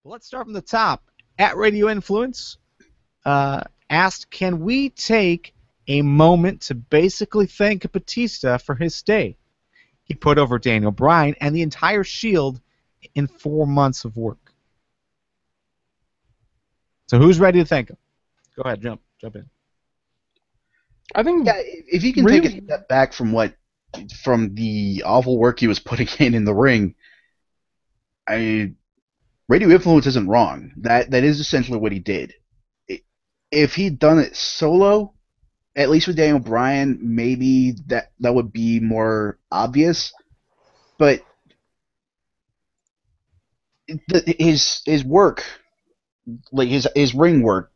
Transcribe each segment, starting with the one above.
Well, let's start from the top. At Radio Influence asked, can we take a moment to basically thank Batista for his stay? He put over Daniel Bryan and the entire Shield in 4 months of work. So who's ready to thank him? Go ahead, jump in. I think, yeah, if you can take a step back from the awful work he was putting in the ring, Radio Influence isn't wrong. That is essentially what he did. If he'd done it solo, at least with Daniel Bryan, maybe that would be more obvious. But his work, like his ring work,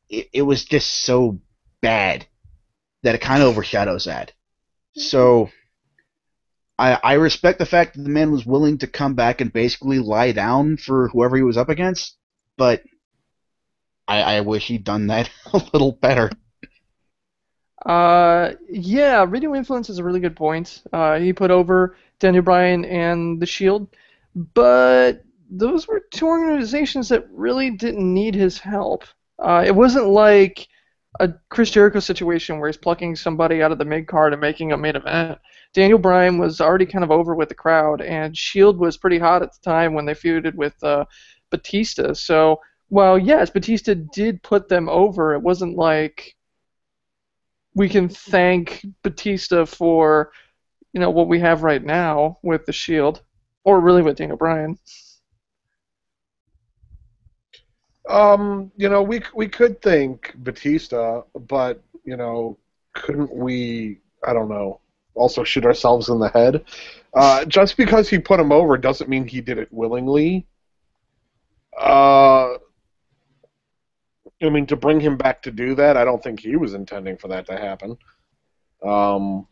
it was just so bad that it kind of overshadows that. So I respect the fact that the man was willing to come back and basically lie down for whoever he was up against, but I wish he'd done that a little better. Yeah, Radio Influence is a really good point. He put over Daniel Bryan and the Shield, but those were two organizations that really didn't need his help. It wasn't like a Chris Jericho situation where he's plucking somebody out of the mid-card and making a main event. Daniel Bryan was already kind of over with the crowd, and Shield was pretty hot at the time when they feuded with Batista. So, while yes, Batista did put them over, it wasn't like we can thank Batista for, what we have right now with the Shield, or really with Daniel Bryan. We could thank Batista, but, couldn't we, I don't know, also shoot ourselves in the head? Just because he put him over doesn't mean he did it willingly. To bring him back to do that, I don't think he was intending for that to happen. I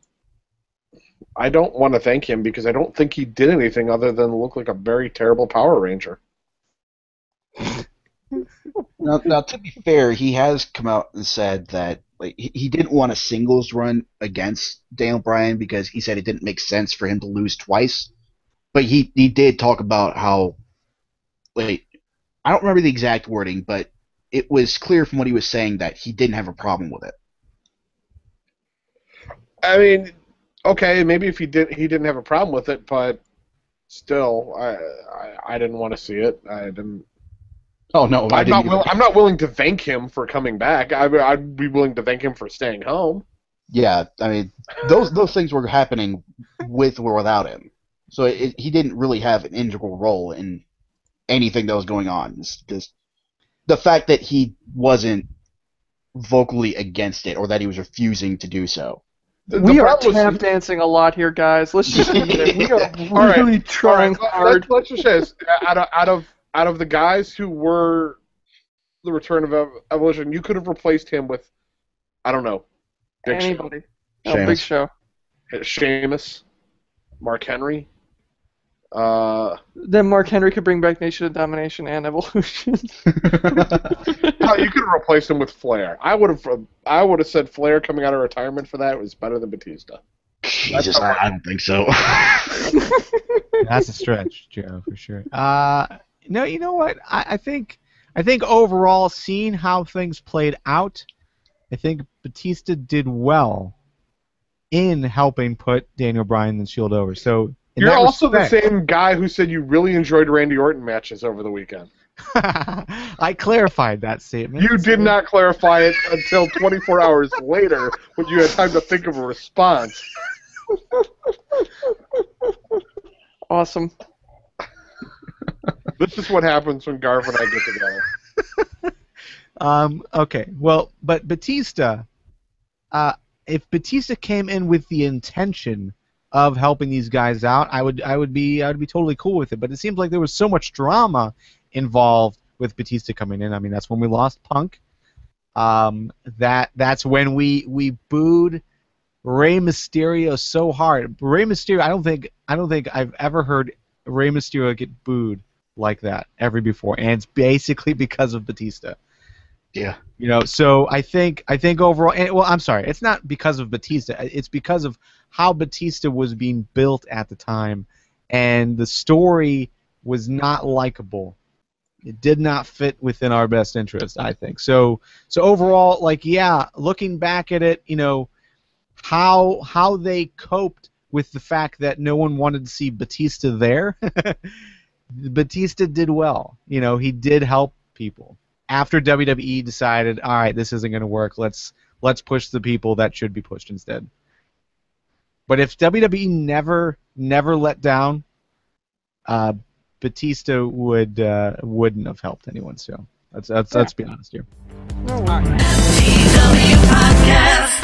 don't want to thank him because I don't think he did anything other than look like a very terrible Power Ranger. Now, to be fair, he has come out and said that he didn't want a singles run against Daniel Bryan because he said it didn't make sense for him to lose twice. But he did talk about how, I don't remember the exact wording, but it was clear from what he was saying that he didn't have a problem with it. I mean, okay, maybe if he didn't have a problem with it, but still, I didn't want to see it. I didn't. Oh no, I'm not willing to thank him for coming back. I'd be willing to thank him for staying home. Yeah, I mean, those things were happening with or without him. So he didn't really have an integral role in anything that was going on. It's just the fact that he wasn't vocally against it or that he was refusing to do so. We are tap dancing a lot here, guys. Let's just admit it. We are really trying hard. Let's just say this. Out of the guys who were the Return of Evolution, you could have replaced him with, I don't know, anybody. Big Show. Sheamus, Mark Henry. Then Mark Henry could bring back Nation of Domination and Evolution. No, you could have replaced him with Flair. I would have said Flair coming out of retirement for that was better than Batista. Jesus, I don't think so. That's a stretch, Joe, for sure. No, you know what? I think overall, seeing how things played out, I think Batista did well in helping put Daniel Bryan and Shield over. So you're also the same guy who said you really enjoyed Randy Orton matches over the weekend. I clarified that statement. You did not clarify it until 24 hours later when you had time to think of a response. Awesome. This is what happens when Garv and I get together. Okay, well, but Batista, if Batista came in with the intention of helping these guys out, I would be totally cool with it. But it seems like there was so much drama involved with Batista coming in. I mean, that's when we lost Punk. That's when we booed Rey Mysterio so hard. Rey Mysterio, I don't think I've ever heard Rey Mysterio get booed like that ever before, and it's basically because of Batista. Yeah. So I think overall, well, I'm sorry, it's not because of Batista. It's because of how Batista was being built at the time, and the story was not likable It did not fit within our best interest, I think. So overall, like, yeah, looking back at it, how they coped with the fact that no one wanted to see Batista there. Batista did well. He did help people. After WWE decided, all right, this isn't going to work. Let's push the people that should be pushed instead. But if WWE never let down, Batista wouldn't have helped anyone. So let's be honest here. No, MTW Podcast.